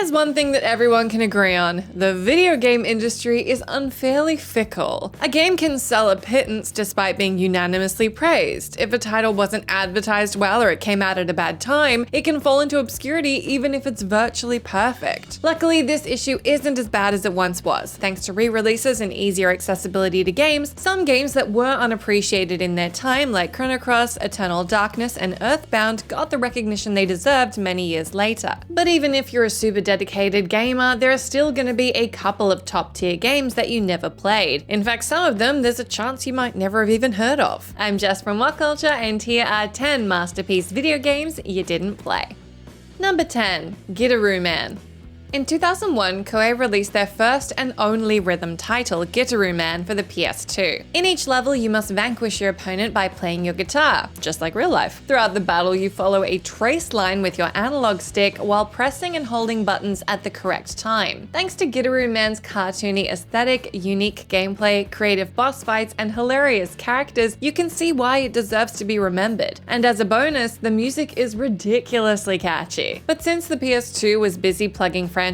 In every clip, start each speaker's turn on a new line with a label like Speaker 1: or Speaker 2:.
Speaker 1: There's one thing that everyone can agree on. The video game industry is unfairly fickle. A game can sell a pittance despite being unanimously praised. If a title wasn't advertised well or it came out at a bad time, it can fall into obscurity even if it's virtually perfect. Luckily, this issue isn't as bad as it once was. Thanks to re-releases and easier accessibility to games, some games that were unappreciated in their time, like Chrono Cross, Eternal Darkness, and Earthbound, got the recognition they deserved many years later. But even if you're a super dedicated gamer, there are still going to be a couple of top-tier games that you never played. In fact, some of them there's a chance you might never have even heard of. I'm Jess from WhatCulture, and here are 10 masterpiece video games you didn't play. Number 10. GITAROO Man. In 2001, Koei released their first and only rhythm title, GITAROO Man, for the PS2. In each level, you must vanquish your opponent by playing your guitar, just like real life. Throughout the battle, you follow a trace line with your analog stick while pressing and holding buttons at the correct time. Thanks to GITAROO Man's cartoony aesthetic, unique gameplay, creative boss fights, and hilarious characters, you can see why it deserves to be remembered. And as a bonus, the music is ridiculously catchy. But since the PS2 was busy plugging franchises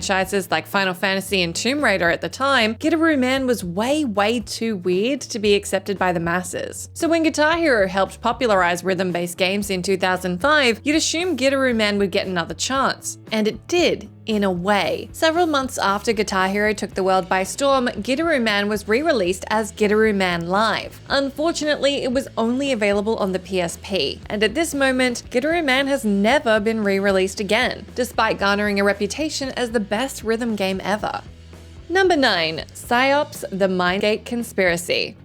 Speaker 1: like Final Fantasy and Tomb Raider at the time, GITAROO Man was way too weird to be accepted by the masses. So when Guitar Hero helped popularize rhythm-based games in 2005, you'd assume GITAROO Man would get another chance. And it did, in a way. Several months after Guitar Hero took the world by storm, GITAROO Man was re-released as GITAROO Man Live. Unfortunately, it was only available on the PSP, and at this moment, GITAROO Man has never been re-released again, despite garnering a reputation as the best rhythm game ever. Number 9. PSI-OPS: The MINDGATE Conspiracy.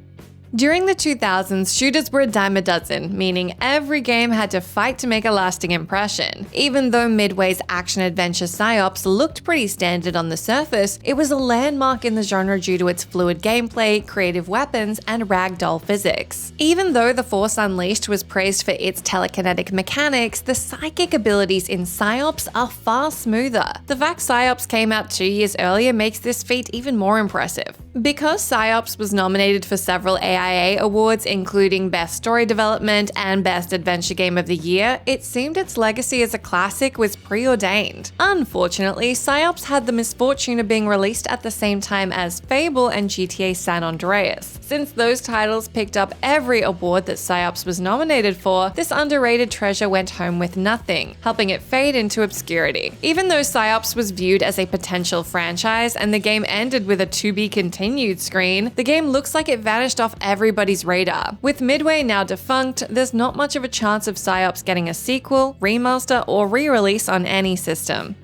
Speaker 1: During the 2000s, shooters were a dime a dozen, meaning every game had to fight to make a lasting impression. Even though Midway's action-adventure PSI-OPS looked pretty standard on the surface, it was a landmark in the genre due to its fluid gameplay, creative weapons, and ragdoll physics. Even though The Force Unleashed was praised for its telekinetic mechanics, the psychic abilities in PSI-OPS are far smoother. The fact PSI-OPS came out 2 years earlier makes this feat even more impressive. Because PSI-OPS was nominated for several AIA awards, including Best Story Development and Best Adventure Game of the Year, it seemed its legacy as a classic was preordained. Unfortunately, PSI-OPS had the misfortune of being released at the same time as Fable and GTA San Andreas. Since those titles picked up every award that PSI-OPS was nominated for, this underrated treasure went home with nothing, helping it fade into obscurity. Even though PSI-OPS was viewed as a potential franchise and the game ended with a to-be-continued screen, the game looks like it vanished off everybody's radar. With Midway now defunct, there's not much of a chance of PSI-OPS getting a sequel, remaster, or re-release on any system.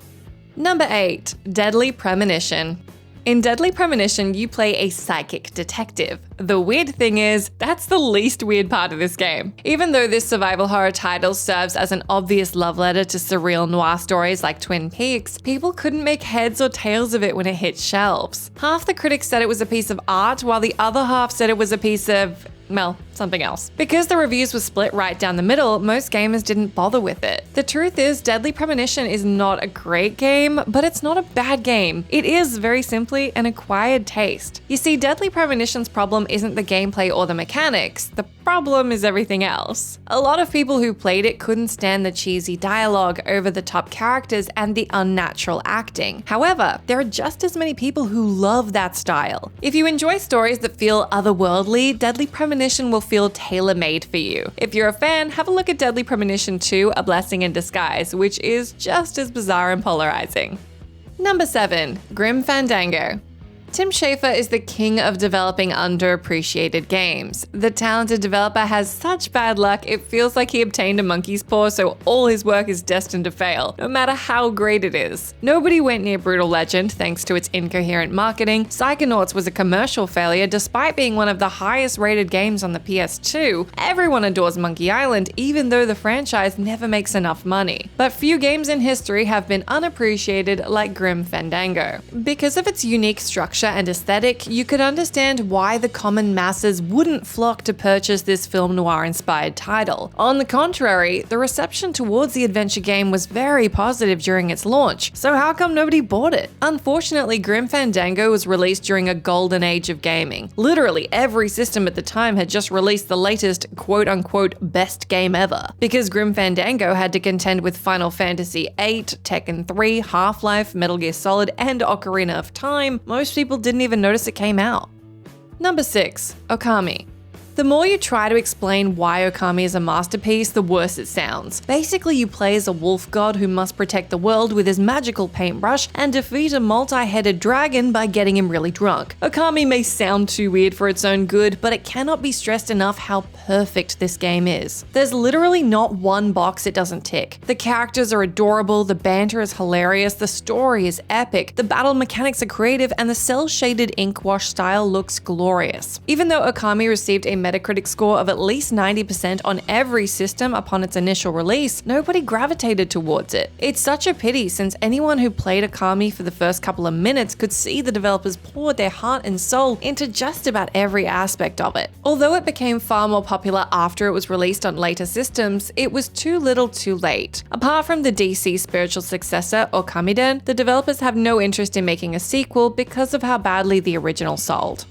Speaker 1: Number 8. Deadly Premonition. In Deadly Premonition, you play a psychic detective. The weird thing is, that's the least weird part of this game. Even though this survival horror title serves as an obvious love letter to surreal noir stories like Twin Peaks, people couldn't make heads or tails of it when it hit shelves. Half the critics said it was a piece of art, while the other half said it was a piece of, well, something else. Because the reviews were split right down the middle, most gamers didn't bother with it. The truth is, Deadly Premonition is not a great game, but it's not a bad game. It is, very simply, an acquired taste. You see, Deadly Premonition's problem isn't the gameplay or the mechanics. The problem is everything else. A lot of people who played it couldn't stand the cheesy dialogue, over-the-top characters, and the unnatural acting. However, there are just as many people who love that style. If you enjoy stories that feel otherworldly, Deadly Premonition will feel tailor-made for you. If you're a fan, have a look at Deadly Premonition 2: A Blessing in Disguise, which is just as bizarre and polarizing. Number 7. Grim Fandango. Tim Schafer is the king of developing underappreciated games. The talented developer has such bad luck, it feels like he obtained a monkey's paw, so all his work is destined to fail, no matter how great it is. Nobody went near Brutal Legend thanks to its incoherent marketing. Psychonauts was a commercial failure despite being one of the highest rated games on the PS2. Everyone adores Monkey Island, even though the franchise never makes enough money. But few games in history have been unappreciated like Grim Fandango. Because of its unique structure structure and aesthetic, you could understand why the common masses wouldn't flock to purchase this film noir-inspired title. On the contrary, the reception towards the adventure game was very positive during its launch, so how come nobody bought it? Unfortunately, Grim Fandango was released during a golden age of gaming. Literally every system at the time had just released the latest quote-unquote best game ever. Because Grim Fandango had to contend with Final Fantasy VIII, Tekken 3, Half-Life, Metal Gear Solid, and Ocarina of Time, most people didn't even notice it came out. Number 6. OKAMI. The more you try to explain why OKAMI is a masterpiece, the worse it sounds. Basically, you play as a wolf god who must protect the world with his magical paintbrush and defeat a multi-headed dragon by getting him really drunk. OKAMI may sound too weird for its own good, but it cannot be stressed enough how perfect this game is. There's literally not one box it doesn't tick. The characters are adorable, the banter is hilarious, the story is epic, the battle mechanics are creative, and the cel-shaded ink wash style looks glorious. Even though OKAMI received a Metacritic score of at least 90% on every system upon its initial release, nobody gravitated towards it. It's such a pity, since anyone who played OKAMI for the first couple of minutes could see the developers poured their heart and soul into just about every aspect of it. Although it became far more popular after it was released on later systems, it was too little too late. Apart from the DC spiritual successor, OKAMI, the developers have no interest in making a sequel because of how badly the original sold.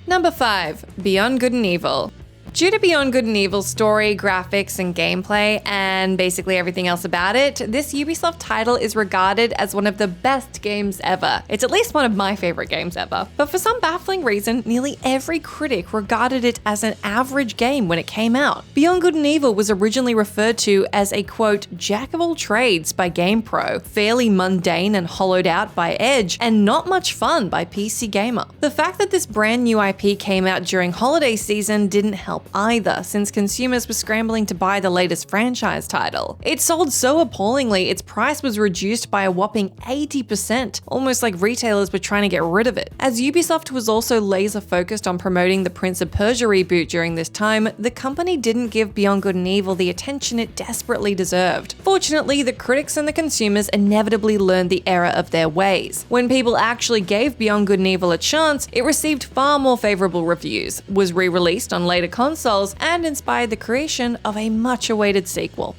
Speaker 1: Number 5. Beyond Good and Evil. Due to Beyond Good and Evil's story, graphics, and gameplay, and basically everything else about it, this Ubisoft title is regarded as one of the best games ever. It's at least one of my favorite games ever. But for some baffling reason, nearly every critic regarded it as an average game when it came out. Beyond Good and Evil was originally referred to as a quote, jack of all trades by GamePro, fairly mundane and hollowed out by Edge, and not much fun by PC Gamer. The fact that this brand new IP came out during holiday season didn't help either, since consumers were scrambling to buy the latest franchise title. It sold so appallingly, its price was reduced by a whopping 80%, almost like retailers were trying to get rid of it. As Ubisoft was also laser focused on promoting the Prince of Persia reboot during this time, the company didn't give Beyond Good and Evil the attention it desperately deserved. Fortunately, the critics and the consumers inevitably learned the error of their ways. When people actually gave Beyond Good and Evil a chance, it received far more favorable reviews, was re-released on later consoles, and inspired the creation of a much-awaited sequel.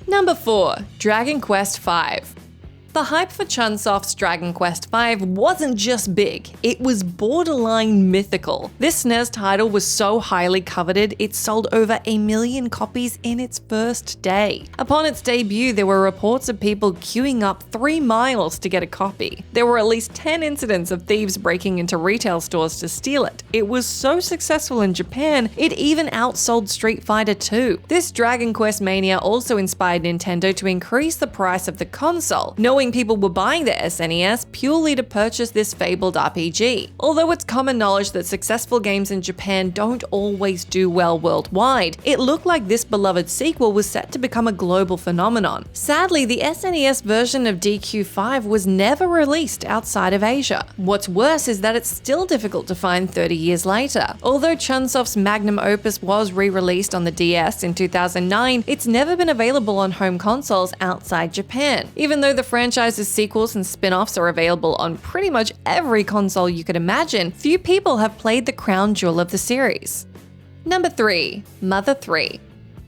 Speaker 1: Number 4. Dragon Quest V. The hype for Chunsoft's Dragon Quest V wasn't just big, it was borderline mythical. This SNES title was so highly coveted, it sold over 1 million copies in its first day. Upon its debut, there were reports of people queuing up 3 miles to get a copy. There were at least 10 incidents of thieves breaking into retail stores to steal it. It was so successful in Japan, it even outsold Street Fighter 2. This Dragon Quest mania also inspired Nintendo to increase the price of the console, knowing people were buying the SNES purely to purchase this fabled RPG. Although it's common knowledge that successful games in Japan don't always do well worldwide, it looked like this beloved sequel was set to become a global phenomenon. Sadly, the SNES version of DQ5 was never released outside of Asia. What's worse is that it's still difficult to find 30 years later. Although Chunsoft's magnum opus was re-released on the DS in 2009, it's never been available on home consoles outside Japan. Even though the franchise's sequels and spin-offs are available on pretty much every console you could imagine, few people have played the crown jewel of the series. Number 3. Mother 3.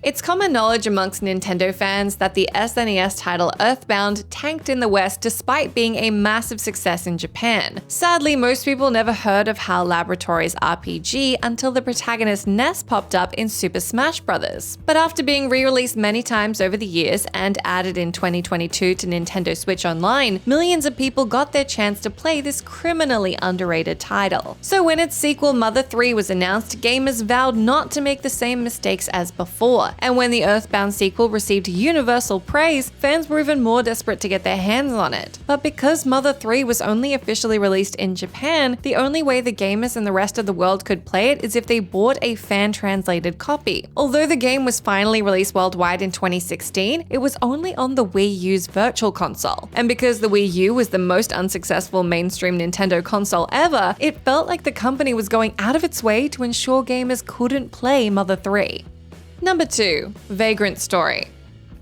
Speaker 1: It's common knowledge amongst Nintendo fans that the SNES title Earthbound tanked in the West despite being a massive success in Japan. Sadly, most people never heard of HAL Laboratories' RPG until the protagonist Ness popped up in Super Smash Bros. But after being re-released many times over the years and added in 2022 to Nintendo Switch Online, millions of people got their chance to play this criminally underrated title. So when its sequel Mother 3 was announced, gamers vowed not to make the same mistakes as before. And when the Earthbound sequel received universal praise, fans were even more desperate to get their hands on it. But because Mother 3 was only officially released in Japan, the only way the gamers in the rest of the world could play it is if they bought a fan-translated copy. Although the game was finally released worldwide in 2016, it was only on the Wii U's Virtual Console. And because the Wii U was the most unsuccessful mainstream Nintendo console ever, it felt like the company was going out of its way to ensure gamers couldn't play Mother 3. Number 2. Vagrant Story.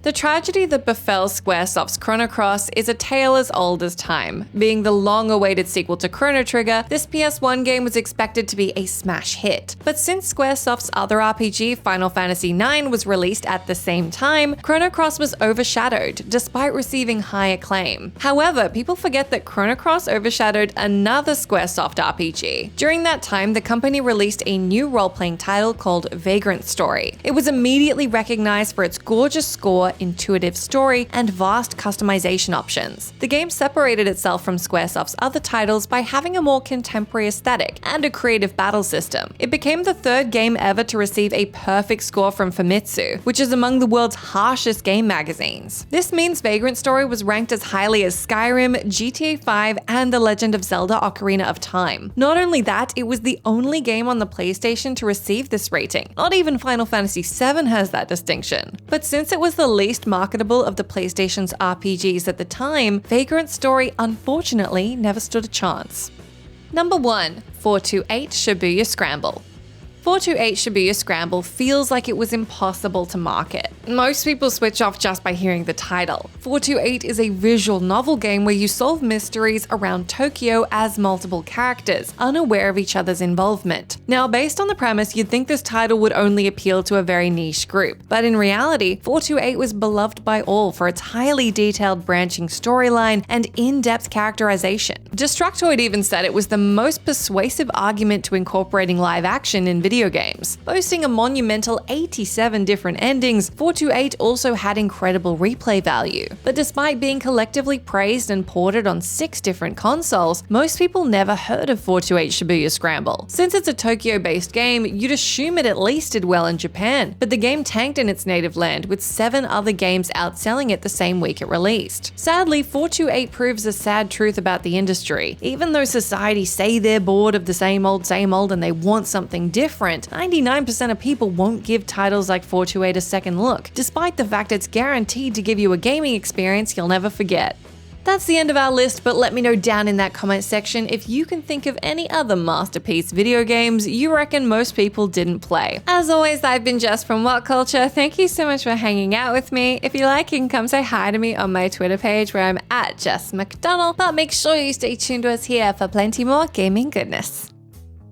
Speaker 1: The tragedy that befell Squaresoft's Chrono Cross is a tale as old as time. Being the long-awaited sequel to Chrono Trigger, this PS1 game was expected to be a smash hit. But since Squaresoft's other RPG, Final Fantasy IX, was released at the same time, Chrono Cross was overshadowed, despite receiving high acclaim. However, people forget that Chrono Cross overshadowed another Squaresoft RPG. During that time, the company released a new role-playing title called Vagrant Story. It was immediately recognized for its gorgeous score, intuitive story, and vast customization options. The game separated itself from Squaresoft's other titles by having a more contemporary aesthetic and a creative battle system. It became the third game ever to receive a perfect score from Famitsu, which is among the world's harshest game magazines. This means Vagrant Story was ranked as highly as Skyrim, GTA 5, and The Legend of Zelda: Ocarina of Time. Not only that, it was the only game on the PlayStation to receive this rating. Not even Final Fantasy VII has that distinction. But since it was the least marketable of the PlayStation's RPGs at the time, Vagrant Story unfortunately never stood a chance. Number 1. 428 Shibuya Scramble. 428 Shibuya Scramble feels like it was impossible to market. Most people switch off just by hearing the title. 428 is a visual novel game where you solve mysteries around Tokyo as multiple characters, unaware of each other's involvement. Now, based on the premise, you'd think this title would only appeal to a very niche group, but in reality, 428 was beloved by all for its highly detailed branching storyline and in-depth characterization. Destructoid even said it was the most persuasive argument to incorporating live action in video games. Boasting a monumental 87 different endings, 428 also had incredible replay value. But despite being collectively praised and ported on 6 different consoles, most people never heard of 428 Shibuya Scramble. Since it's a Tokyo-based game, you'd assume it at least did well in Japan, but the game tanked in its native land, with 7 other games outselling it the same week it released. Sadly, 428 proves a sad truth about the industry. Even though society say they're bored of the same old and they want something different, 99% of people won't give titles like 428 a second look, despite the fact it's guaranteed to give you a gaming experience you'll never forget. That's the end of our list, but let me know down in that comment section if you can think of any other masterpiece video games you reckon most people didn't play. As always, I've been Jess from WhatCulture. Thank you so much for hanging out with me. If you like, you can come say hi to me on my Twitter page where I'm @JessMcDonald, but make sure you stay tuned to us here for plenty more gaming goodness.